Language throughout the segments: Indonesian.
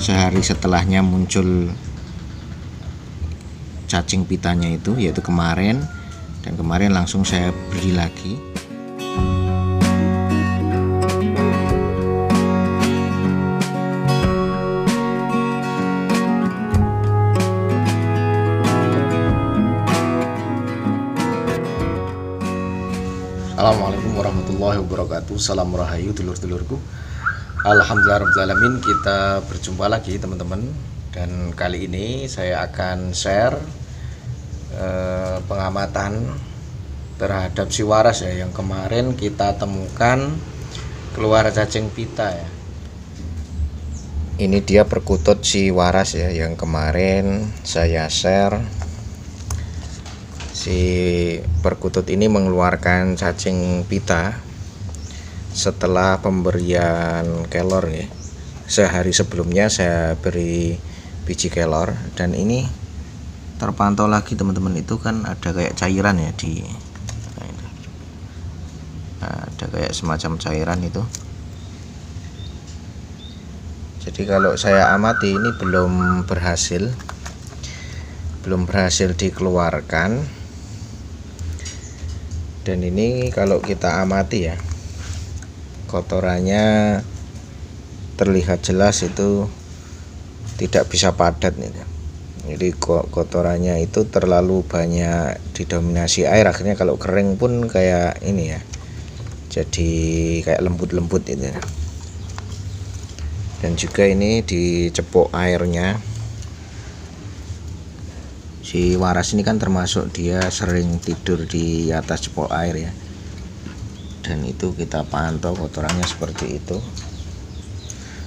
sehari setelahnya muncul cacing pitanya itu, yaitu kemarin, dan kemarin langsung saya beli lagi. Assalamualaikum warahmatullahi wabarakatuh. Salam rahayu dulur-dulurku. Alhamdulillahirrahmanirrahim, kita berjumpa lagi teman-teman. Dan kali ini saya akan share pengamatan terhadap si waras ya, yang kemarin kita temukan keluar cacing pita ya. Ini dia perkutut si waras ya, yang kemarin saya share. Si perkutut ini mengeluarkan cacing pita setelah pemberian kelor ya. Sehari sebelumnya saya beri biji kelor, dan ini terpantau lagi teman-teman, itu kan ada kayak cairan ya di ada kayak semacam cairan itu. Jadi kalau saya amati ini belum berhasil dikeluarkan. Dan ini kalau kita amati ya, kotorannya terlihat jelas itu tidak bisa padat nih. Jadi kotorannya itu terlalu banyak didominasi air, akhirnya kalau kering pun kayak ini ya, jadi kayak lembut-lembut itu. Dan juga ini dicepuk airnya. Si waras ini kan termasuk dia sering tidur di atas cepuk air ya, dan itu kita pantau kotorannya seperti itu.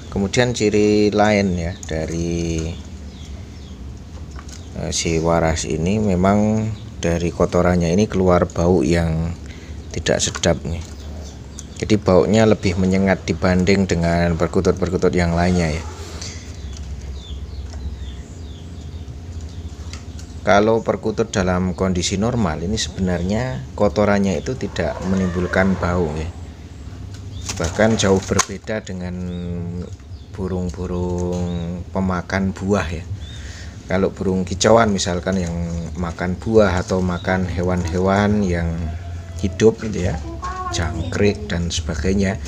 Kemudian ciri lain ya dari si waras ini, memang dari kotorannya ini keluar bau yang tidak sedap nih. Jadi baunya lebih menyengat dibanding dengan perkutut-perkutut yang lainnya ya. Kalau perkutut dalam kondisi normal ini sebenarnya kotorannya itu tidak menimbulkan bau ya. Bahkan jauh berbeda dengan burung-burung pemakan buah ya. Kalau burung kicauan misalkan yang makan buah atau makan hewan-hewan yang hidup gitu ya, jangkrik dan sebagainya,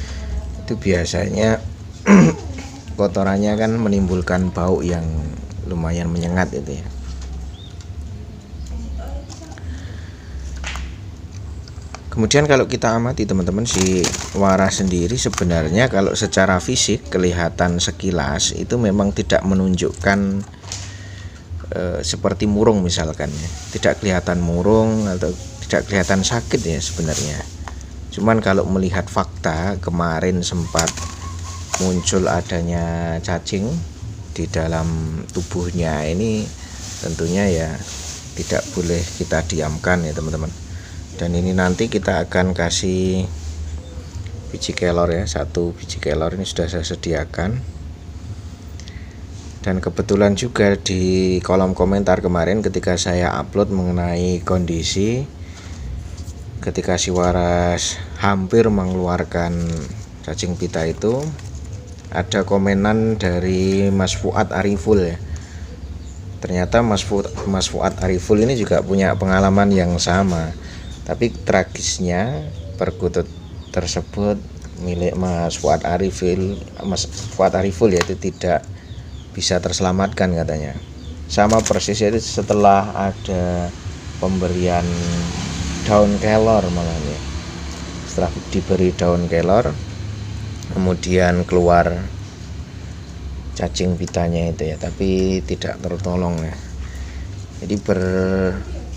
itu biasanya kotorannya kan menimbulkan bau yang lumayan menyengat itu ya. Kemudian kalau kita amati teman-teman, si waras sendiri sebenarnya kalau secara fisik kelihatan sekilas itu memang tidak menunjukkan seperti murung misalkan ya. Tidak kelihatan murung atau tidak kelihatan sakit ya sebenarnya. Cuman kalau melihat fakta, kemarin sempat muncul adanya cacing di dalam tubuhnya, ini tentunya ya tidak boleh kita diamkan ya teman-teman. Dan ini nanti kita akan kasih biji kelor ya, 1 biji kelor ini sudah saya sediakan. Dan kebetulan juga di kolom komentar kemarin ketika saya upload mengenai kondisi ketika si waras hampir mengeluarkan cacing pita itu, ada komenan dari Mas Fuad Ariful ya. Ternyata Mas Fuad Ariful ini juga punya pengalaman yang sama. Tapi tragisnya perkutut tersebut milik Mas Fuad Ariful yaitu tidak bisa terselamatkan katanya. Sama persis itu setelah ada pemberian daun kelor malahnya. Setelah diberi daun kelor, kemudian keluar cacing pitanya itu ya, tapi tidak tertolong ya. Jadi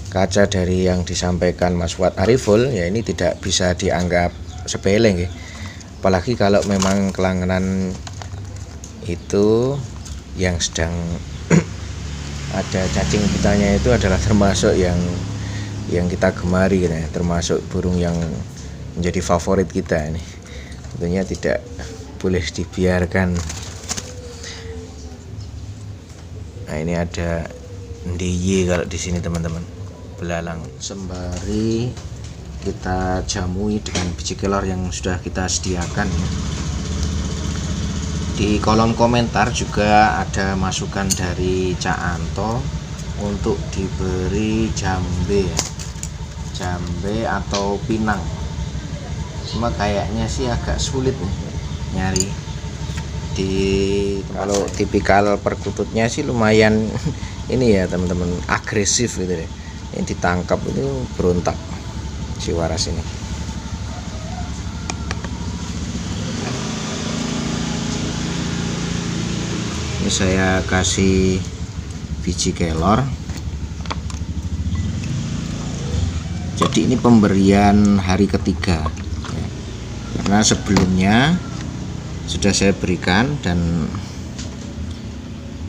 kaca dari yang disampaikan Mas Fuad Ariful ya, ini tidak bisa dianggap sepele ya. Apalagi kalau memang kelangganan itu yang sedang ada cacing pitanya itu adalah termasuk yang kita gemari ya, termasuk burung yang menjadi favorit kita ini. Tentunya tidak boleh dibiarkan. Nah, ini ada ndiye kalau di sini teman-teman, belalang. Sembari kita jamui dengan biji kelor yang sudah kita sediakan ya. Di kolom komentar juga ada masukan dari Cak Anto untuk diberi jambe ya, jambe atau pinang. Cuma kayaknya sih agak sulit nih nyari di kalau tipikal perkututnya sih lumayan ini ya teman-teman, agresif gitu deh. Yang ditangkap itu berontak si waras ini. Ini saya kasih biji kelor. Jadi ini pemberian hari ketiga ya. Karena sebelumnya sudah saya berikan dan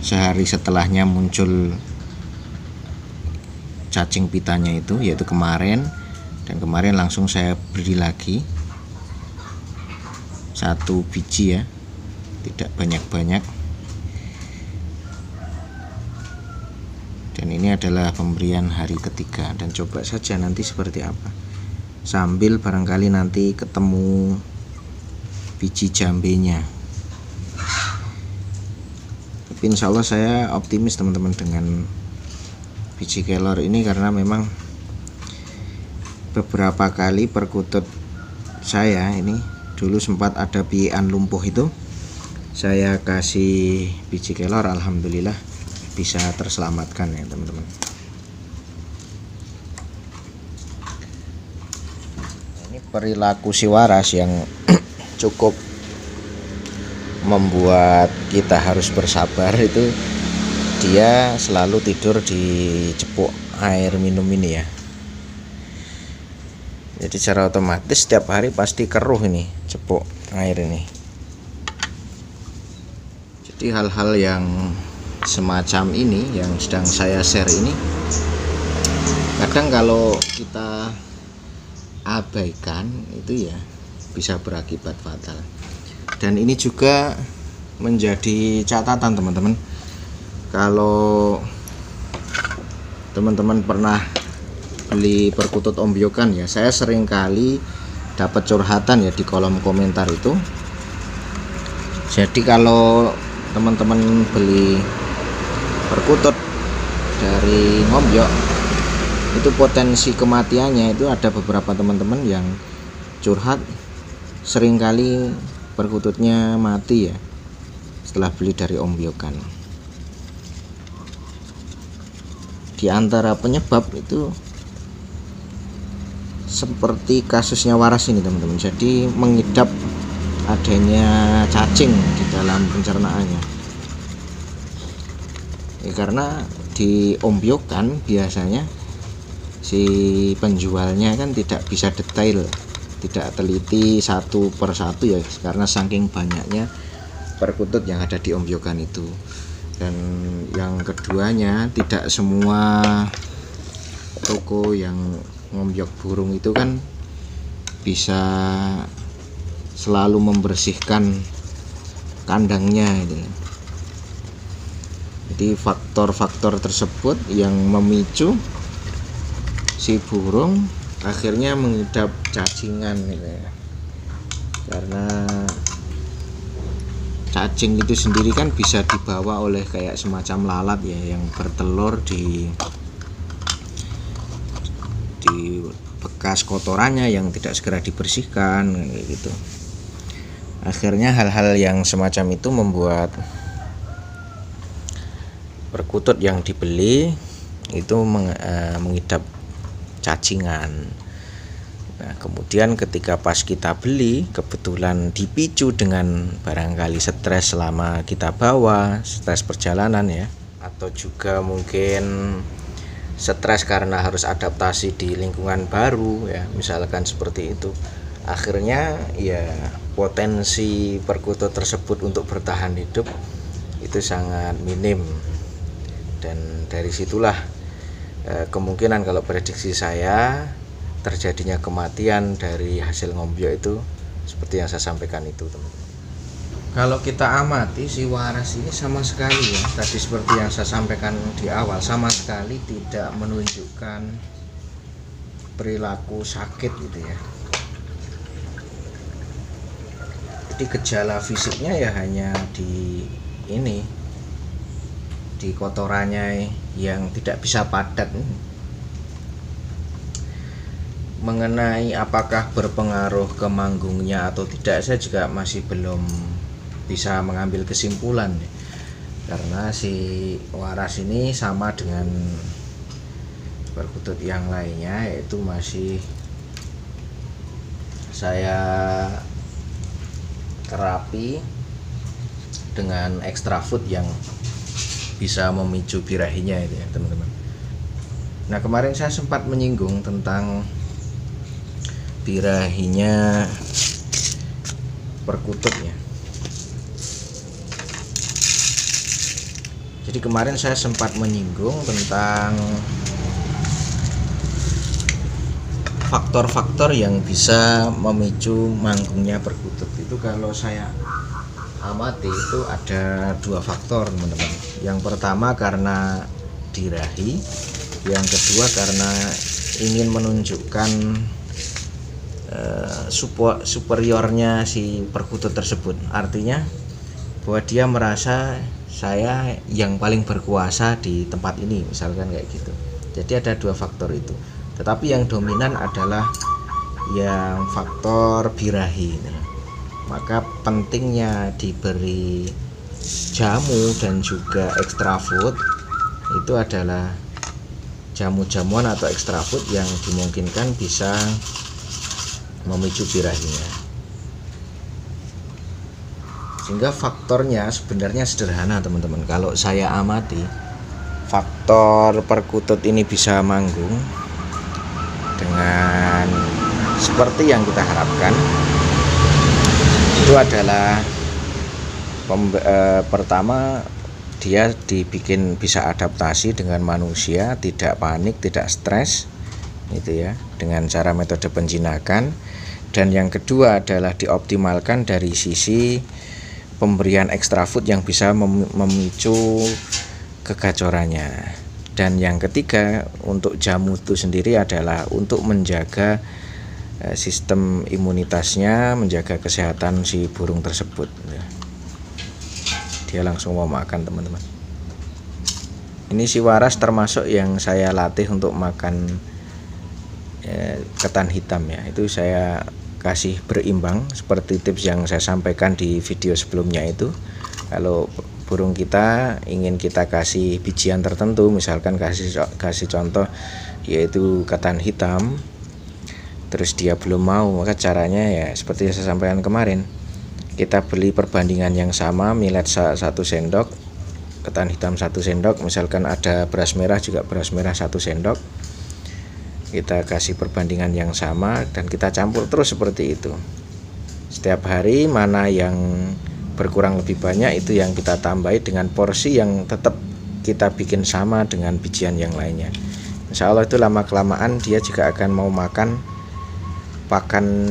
sehari setelahnya muncul cacing pitanya itu, yaitu kemarin, dan kemarin langsung saya beri lagi 1 biji ya, tidak banyak-banyak. Dan ini adalah pemberian hari ketiga, dan coba saja nanti seperti apa, sambil barangkali nanti ketemu biji jambenya. Tapi insya Allah saya optimis teman-teman dengan biji kelor ini, karena memang beberapa kali perkutut saya ini dulu sempat ada pian lumpuh, itu saya kasih biji kelor, alhamdulillah bisa terselamatkan ya teman-teman. Ini perilaku si waras yang cukup membuat kita harus bersabar. Itu dia selalu tidur di cepuk air minum ini ya. Jadi secara otomatis setiap hari pasti keruh ini cepuk air ini. Jadi hal-hal yang semacam ini yang sedang saya share ini, kadang kalau kita abaikan itu ya bisa berakibat fatal. Dan ini juga menjadi catatan teman-teman, kalau teman-teman pernah beli perkutut ombyokan ya, saya sering kali dapat curhatan ya di kolom komentar itu. Jadi kalau teman-teman beli perkutut dari ngombyok itu potensi kematiannya itu, ada beberapa teman-teman yang curhat seringkali perkututnya mati ya setelah beli dari ombyokan. Di antara penyebab itu seperti kasusnya waras ini teman-teman, jadi mengidap adanya cacing di dalam pencernaannya ya, karena di ombyokan biasanya si penjualnya kan tidak bisa detail, tidak teliti satu per satu ya, karena saking banyaknya perkutut yang ada di ombyokan itu. Dan yang keduanya, tidak semua toko yang ngombyok burung itu kan bisa selalu membersihkan kandangnya gitu. Jadi faktor-faktor tersebut yang memicu si burung akhirnya mengidap cacingan gitu ya. Karena cacing itu sendiri kan bisa dibawa oleh kayak semacam lalat ya, yang bertelur di bekas kotorannya yang tidak segera dibersihkan gitu. Akhirnya hal-hal yang semacam itu membuat perkutut yang dibeli itu mengidap cacingan. Nah, kemudian ketika pas kita beli, kebetulan dipicu dengan barangkali stres selama kita bawa, stres perjalanan ya, atau juga mungkin stres karena harus adaptasi di lingkungan baru ya, misalkan seperti itu. Akhirnya ya potensi perkutut tersebut untuk bertahan hidup itu sangat minim. Dan dari situlah kemungkinan kalau prediksi saya terjadinya kematian dari hasil ngombyok itu seperti yang saya sampaikan itu, teman-teman. Kalau kita amati si waras ini sama sekali ya, tadi seperti yang saya sampaikan di awal, sama sekali tidak menunjukkan perilaku sakit gitu ya. Jadi gejala fisiknya ya hanya di ini, di kotorannya yang tidak bisa padat. Mengenai apakah berpengaruh ke manggungnya atau tidak, saya juga masih belum bisa mengambil kesimpulan, karena si waras ini sama dengan perkutut yang lainnya, yaitu masih saya terapi dengan extra food yang bisa memicu birahinya itu ya teman-teman. Nah, kemarin saya sempat menyinggung tentang birahinya perkututnya. Jadi kemarin saya sempat menyinggung tentang faktor-faktor yang bisa memicu manggungnya perkutut. Itu kalau saya amati itu ada 2 faktor teman-teman. Yang pertama karena dirahi, yang kedua karena ingin menunjukkan superiornya si perkutut tersebut. Artinya bahwa dia merasa saya yang paling berkuasa di tempat ini, misalkan kayak gitu. Jadi ada 2 faktor itu. Tetapi yang dominan adalah yang faktor birahi. Maka pentingnya diberi jamu dan juga extra food itu adalah jamu-jamuan atau extra food yang dimungkinkan bisa memicu birahinya. Sehingga faktornya sebenarnya sederhana teman-teman. Kalau saya amati, faktor perkutut ini bisa manggung dengan seperti yang kita harapkan. Itu adalah pertama, dia dibikin bisa adaptasi dengan manusia, tidak panik, tidak stres, itu ya, dengan cara metode penjinakan. Dan yang kedua adalah dioptimalkan dari sisi pemberian extra food yang bisa memicu kegacorannya. Dan yang ketiga, untuk jamu itu sendiri adalah untuk menjaga sistem imunitasnya, menjaga kesehatan si burung tersebut. Dia langsung mau makan teman-teman. Ini si waras termasuk yang saya latih untuk makan ketan hitam ya. Itu saya kasih berimbang seperti tips yang saya sampaikan di video sebelumnya itu. Kalau burung kita ingin kita kasih bijian tertentu, misalkan kasih contoh yaitu ketan hitam, terus dia belum mau, maka caranya ya seperti yang saya sampaikan kemarin. Kita beli perbandingan yang sama, millet 1 sendok, ketan hitam 1 sendok, misalkan ada beras merah juga beras merah 1 sendok. Kita kasih perbandingan yang sama dan kita campur terus seperti itu. Setiap hari mana yang berkurang lebih banyak itu yang kita tambahi dengan porsi yang tetap kita bikin sama dengan bijian yang lainnya. Insya Allah itu lama kelamaan dia juga akan mau makan pakan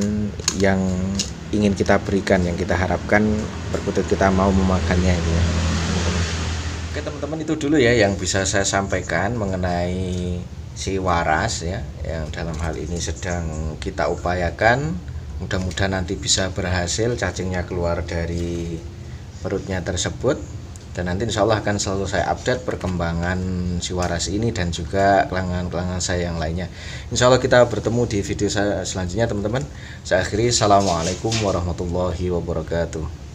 yang ingin kita berikan, yang kita harapkan perkutut kita mau memakannya itu ya. Oke teman-teman, itu dulu ya yang bisa saya sampaikan mengenai si waras ya, yang dalam hal ini sedang kita upayakan. Mudah-mudahan nanti bisa berhasil cacingnya keluar dari perutnya tersebut, dan nanti insya Allah akan selalu saya update perkembangan si waras ini dan juga kelangan-kelangan saya yang lainnya. Insya Allah kita bertemu di video saya selanjutnya teman-teman. Saya akhiri, assalamualaikum warahmatullahi wabarakatuh.